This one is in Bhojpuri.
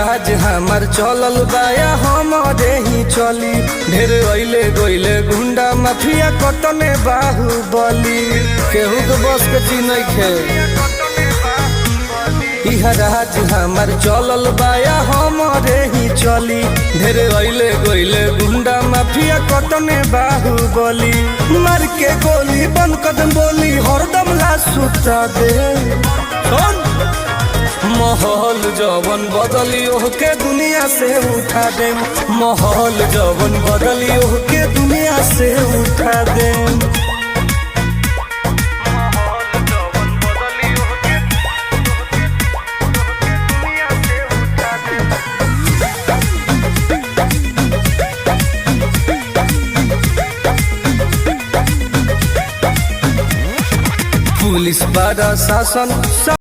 राज हमार चलल बाया हमारे ही चली ढेर अइले गइले गुंडा माफिया कतने बाहुबली केहू के बस के चीज नइखे। इहा राज हमार चलल बाया हमारे ही चली ढेर अइले गइले गुंडा माफिया कतने बाहुबली मार के गोली बंद कदम बोली हरदम ला सुता दे। माहौल जवन बदली ओहके दुनिया से उठा दे, माहौल जवन बदली ओहके दुनिया से उठा दे। पुलिस बड़ा शासन